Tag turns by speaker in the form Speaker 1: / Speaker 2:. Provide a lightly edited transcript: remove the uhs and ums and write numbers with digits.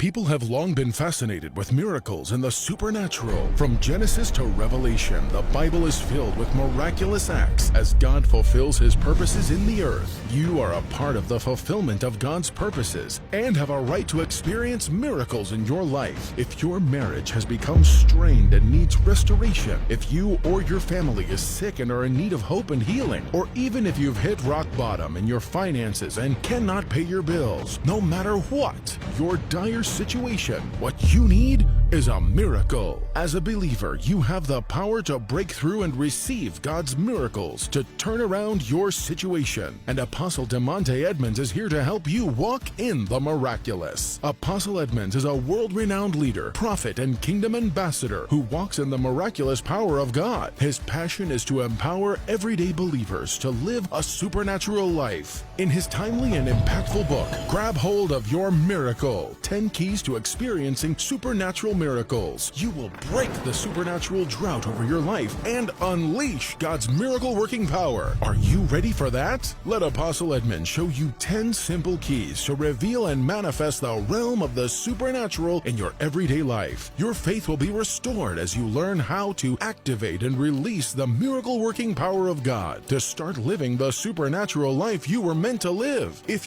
Speaker 1: People have long been fascinated with miracles and the supernatural. From Genesis to Revelation, the Bible is filled with miraculous acts as God fulfills His purposes in the earth. You are a part of the fulfillment of God's purposes and have a right to experience miracles in your life. If your marriage has become strained and needs restoration, if you or your family is sick and are in need of hope and healing, or even if you've hit rock bottom in your finances and cannot pay your bills, no matter what your dire situation, what you need is a miracle. As a believer, you have the power to break through and receive God's miracles to turn around your situation. And Apostle DeMonte Edmonds is here to help you walk in the miraculous. Apostle Edmonds is a world-renowned leader, prophet, and kingdom ambassador who walks in the miraculous power of God. His passion is to empower everyday believers to live a supernatural life. In his timely and impactful book, Grab Hold of Your Miracle, 10 Keys to Experiencing Supernatural Miracles, you will break the supernatural drought over your life and unleash God's miracle-working power. Are you ready for that? Let Apostle Edmonds show you 10 simple keys to reveal and manifest the realm of the supernatural in your everyday life. Your faith will be restored as you learn how to activate and release the miracle-working power of God to start living the supernatural life you were meant to live. If